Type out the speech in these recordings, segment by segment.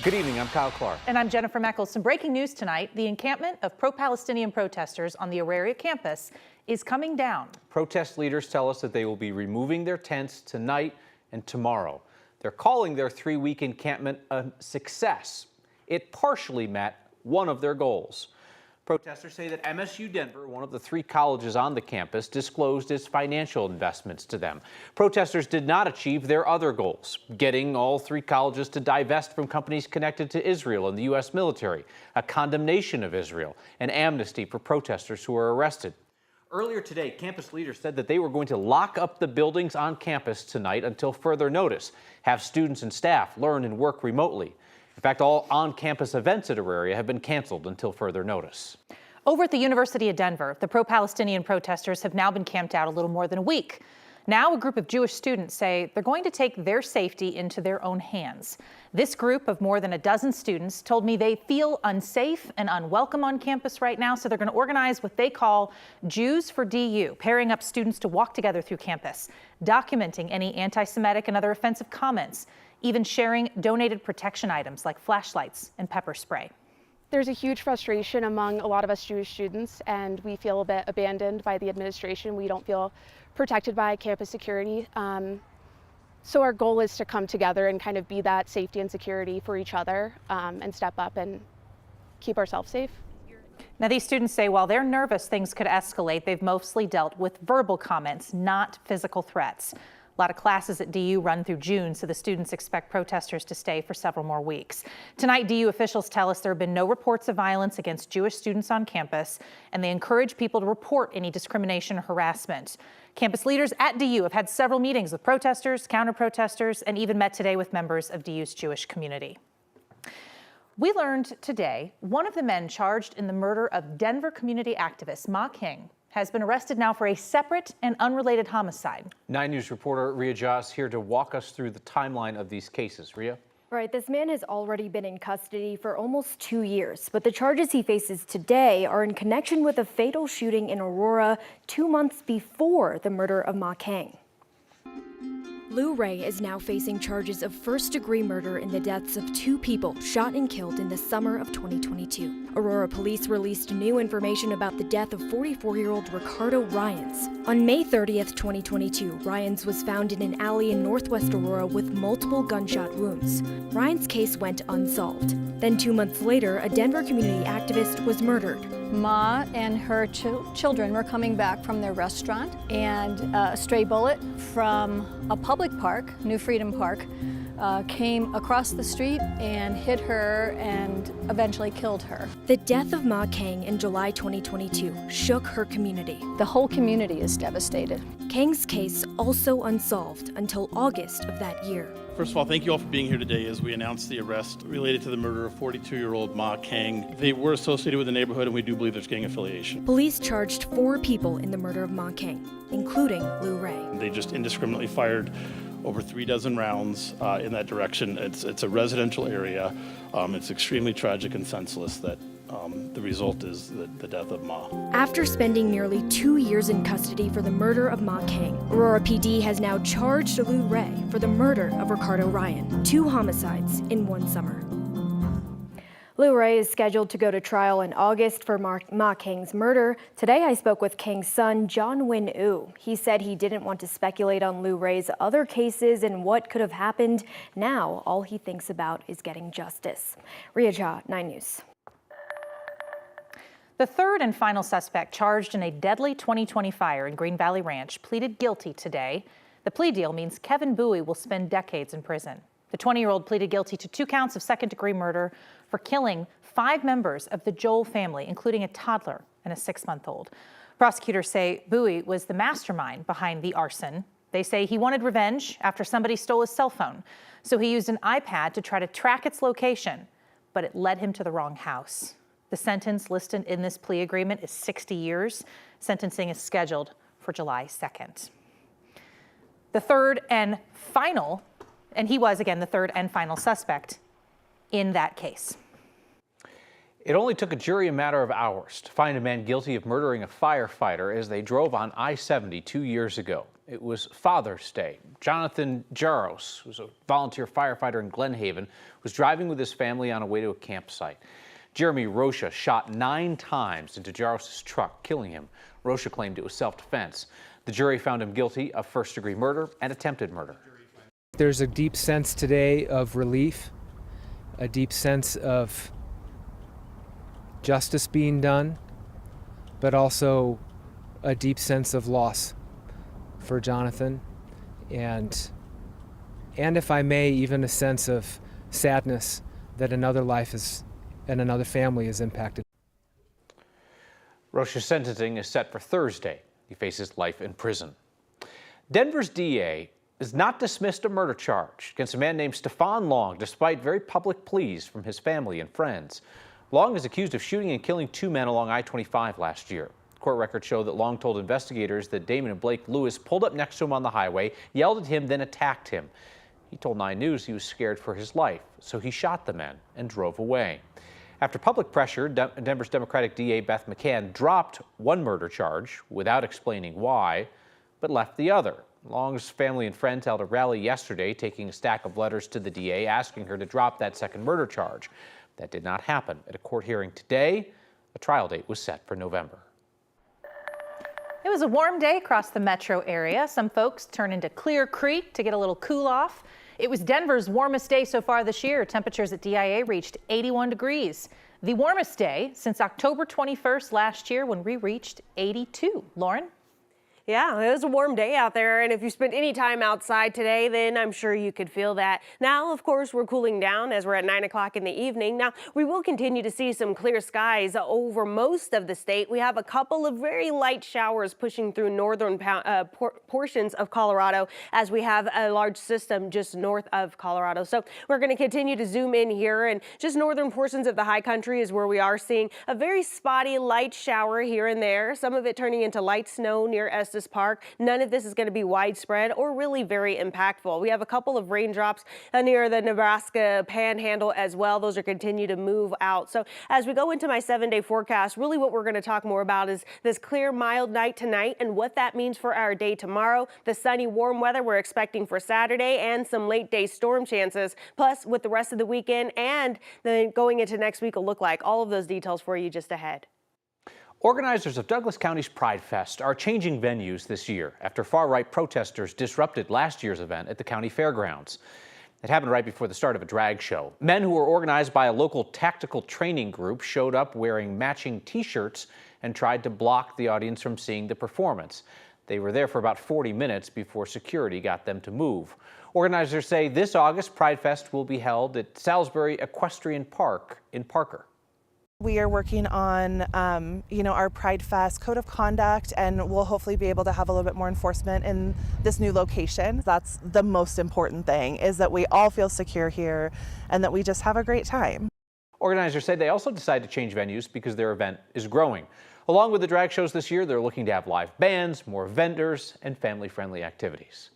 Good evening, I'm Kyle Clark. And I'm Jennifer Meckles. Some breaking news tonight. The encampment of pro-Palestinian protesters on the Auraria campus is coming down. Protest leaders tell us that they will be removing their tents tonight and tomorrow. They're calling their 3-week encampment a success. It partially met one of their goals. Protesters say that MSU Denver, one of the 3 colleges on the campus, disclosed its financial investments to them. Protesters did not achieve their other goals, getting all 3 colleges to divest from companies connected to Israel and the U.S. military, a condemnation of Israel, and amnesty for protesters who were arrested. Earlier today, campus leaders said that they were going to lock up the buildings on campus tonight until further notice, have students and staff learn and work remotely. In fact, all on-campus events at Auraria have been canceled until further notice. Over at the University of Denver, the pro-Palestinian protesters have now been camped out a little more than a week. Now a group of Jewish students say they're going to take their safety into their own hands. This group of more than a dozen students told me they feel unsafe and unwelcome on campus right now, so they're going to organize what they call Jews for DU, pairing up students to walk together through campus, documenting any anti-Semitic and other offensive comments, even sharing donated protection items like flashlights and pepper spray. There's a huge frustration among a lot of us Jewish students, and we feel a bit abandoned by the administration. We don't feel protected by campus security. So our goal is to come together and kind of be that safety and security for each other and step up and keep ourselves safe. Now, these students say while they're nervous things could escalate, they've mostly dealt with verbal comments, not physical threats. A lot of classes at DU run through June, so the students expect protesters to stay for several more weeks. Tonight, DU officials tell us there have been no reports of violence against Jewish students on campus, and they encourage people to report any discrimination or harassment. Campus leaders at DU have had several meetings with protesters, counter-protesters, and even met today with members of DU's Jewish community. We learned today one of the men charged in the murder of Denver community activist Ma King has been arrested now for a separate and unrelated homicide. 9 News reporter Ria Jha is here to walk us through the timeline of these cases. Ria? Right, this man has already been in custody for almost 2 years, but the charges he faces today are in connection with a fatal shooting in Aurora 2 months before the murder of Ma King. Lou Ray is now facing charges of first-degree murder in the deaths of 2 people shot and killed in the summer of 2022. Aurora police released new information about the death of 44-year-old Ricardo Ryans. On May 30th, 2022, Ryans was found in an alley in northwest Aurora with multiple gunshot wounds. Ryans' case went unsolved. Then 2 months later, a Denver community activist was murdered. Ma and her children were coming back from their restaurant, and a stray bullet from a public park, New Freedom Park, came across the street and hit her and eventually killed her. The death of Ma King in July 2022 shook her community. The whole community is devastated. King's case also unsolved until August of that year. First of all, thank you all for being here today as we announce the arrest related to the murder of 42-year-old Ma King. They were associated with the neighborhood, and we do believe there's gang affiliation. Police charged 4 people in the murder of Ma King, including Lou Ray. They just indiscriminately fired over 3 dozen rounds in that direction. It's a residential area. It's extremely tragic and senseless that the result is the death of Ma. After spending nearly 2 years in custody for the murder of Ma King, Aurora PD has now charged Lou Ray for the murder of Ricardo Ryan, 2 homicides in 1 summer. Lou Ray is scheduled to go to trial in August for Ma King's murder. Today I spoke with King's son, John Win Oo. He said he didn't want to speculate on Lou Ray's other cases and what could have happened. Now all he thinks about is getting justice. Ria Jha, 9 News. The third and final suspect charged in a deadly 2020 fire in Green Valley Ranch pleaded guilty today. The plea deal means Kevin Bowie will spend decades in prison. The 20-year-old pleaded guilty to 2 counts of second-degree murder for killing 5 members of the Joel family, including a toddler and a 6-month-old. Prosecutors say Bowie was the mastermind behind the arson. They say he wanted revenge after somebody stole his cell phone, so he used an iPad to try to track its location, but it led him to the wrong house. The sentence listed in this plea agreement is 60 years. Sentencing is scheduled for July 2nd. The third and final, and he was, again, the third and final suspect in that case. It only took a jury a matter of hours to find a man guilty of murdering a firefighter as they drove on I-70 2 years ago. It was Father's Day. Jonathan Jaros, who's a volunteer firefighter in Glen Haven, was driving with his family on a way to a campsite. Jeremy Rocha shot 9 times into Jaros' truck, killing him. Rocha claimed it was self-defense. The jury found him guilty of first-degree murder and attempted murder. There's a deep sense today of relief, a deep sense of justice being done, but also a deep sense of loss for Jonathan, and if I may, even a sense of sadness that another life is and another family is impacted. Rocha's sentencing is set for Thursday. He faces life in prison. Denver's DA has not dismissed a murder charge against a man named Stefan Long, despite very public pleas from his family and friends. Long is accused of shooting and killing 2 men along I-25 last year. Court records show that Long told investigators that Damon and Blake Lewis pulled up next to him on the highway, yelled at him, then attacked him. He told 9 News he was scared for his life, so he shot the men and drove away. After public pressure, Denver's Democratic DA Beth McCann dropped one murder charge without explaining why, but left the other. Long's family and friends held a rally yesterday, taking a stack of letters to the DA asking her to drop that second murder charge. That did not happen. At a court hearing today, a trial date was set for November. It was a warm day across the metro area. Some folks turned into Clear Creek to get a little cool off. It was Denver's warmest day so far this year. Temperatures at DIA reached 81 degrees. The warmest day since October 21st last year, when we reached 82. Lauren? Yeah, it was a warm day out there, and if you spent any time outside today, then I'm sure you could feel that. Now, of course, we're cooling down as we're at 9 o'clock in the evening. Now, we will continue to see some clear skies over most of the state. We have a couple of very light showers pushing through northern portions of Colorado, as we have a large system just north of Colorado. So we're going to continue to zoom in here, and just northern portions of the high country is where we are seeing a very spotty light shower here and there, some of it turning into light snow near Estes Park. None of this is going to be widespread or really very impactful. We have a couple of raindrops near the Nebraska panhandle as well. Those are continue to move out. So as we go into my 7-day forecast, really what we're going to talk more about is this clear, mild night tonight and what that means for our day tomorrow. The sunny, warm weather we're expecting for Saturday and some late day storm chances. Plus, what the rest of the weekend and then going into next week will look like. All of those details for you just ahead. Organizers of Douglas County's Pride Fest are changing venues this year after far-right protesters disrupted last year's event at the county fairgrounds. It happened right before the start of a drag show. Men who were organized by a local tactical training group showed up wearing matching T-shirts and tried to block the audience from seeing the performance. They were there for about 40 minutes before security got them to move. Organizers say this August, Pride Fest will be held at Salisbury Equestrian Park in Parker. We are working on, our Pride Fest code of conduct, and we'll hopefully be able to have a little bit more enforcement in this new location. That's the most important thing, is that we all feel secure here and that we just have a great time. Organizers say they also decided to change venues because their event is growing. Along with the drag shows this year, they're looking to have live bands, more vendors, and family-friendly activities.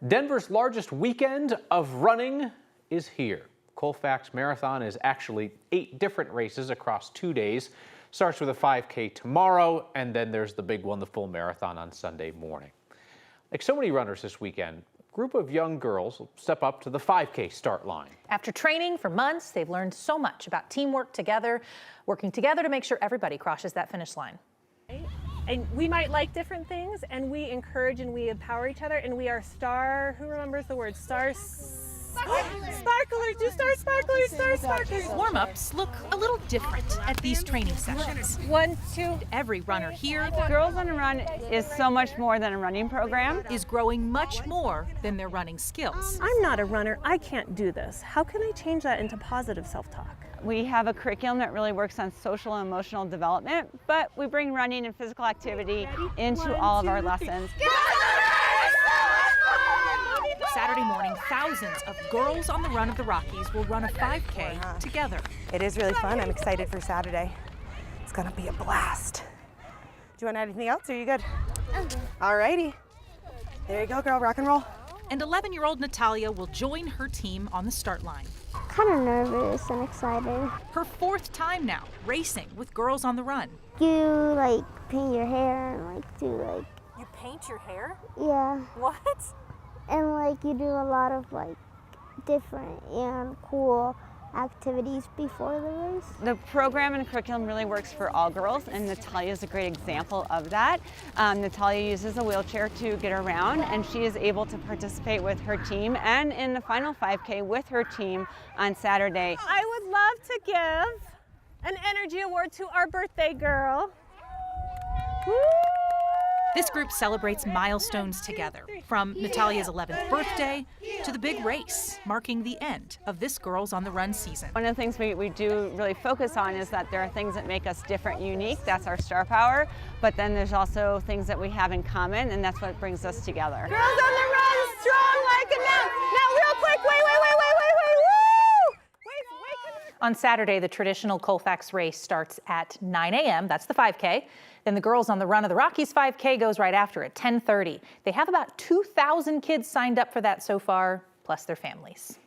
Denver's largest weekend of running is here. Colfax Marathon is actually 8 different races across 2 days. Starts with a 5K tomorrow, and then there's the big one, the full marathon, on Sunday morning. Like so many runners this weekend, a group of young girls will step up to the 5K start line. After training for months, they've learned so much about teamwork together, working together to make sure everybody crosses that finish line. And we might like different things, and we encourage and we empower each other, and we are who remembers the word sparklers, do star sparklers, star sparklers. Warm-ups look a little different at these training sessions. 1, 2. Every runner here Girls on a Run is so much more than a running program. is growing much more than their running skills. I'm not a runner. I can't do this. How can I change that into positive self-talk? We have a curriculum that really works on social and emotional development, but we bring running and physical activity into all of our lessons. Saturday morning, thousands of girls on the Run of the Rockies will run a 5K together. It is really fun. I'm excited for Saturday. It's gonna be a blast. Do you want anything else? Or are you good? All righty. There you go, girl. Rock and roll. And 11-year-old Natalia will join her team on the start line. Kind of nervous and excited. Her 4th time now racing with Girls on the Run. You paint your hair and do paint your hair? Yeah. What? And like you do a lot of like different and cool activities before the race. The program and curriculum really works for all girls, and Natalia is a great example of that. Natalia uses a wheelchair to get around, and she is able to participate with her team and in the final 5K with her team on Saturday. I would love to give an energy award to our birthday girl. Woo! This group celebrates milestones together, from Natalia's 11th birthday to the big race, marking the end of this Girls on the Run season. One of the things we do really focus on is that there are things that make us different, unique. That's our star power. But then there's also things that we have in common, and that's what brings us together. Girls on the Run, strong like a now. Now, real quick, wait. On Saturday, the traditional Colfax race starts at 9 a.m. That's the 5K. Then the Girls on the Run of the Rockies 5K goes right after at 10:30. They have about 2,000 kids signed up for that so far, plus their families.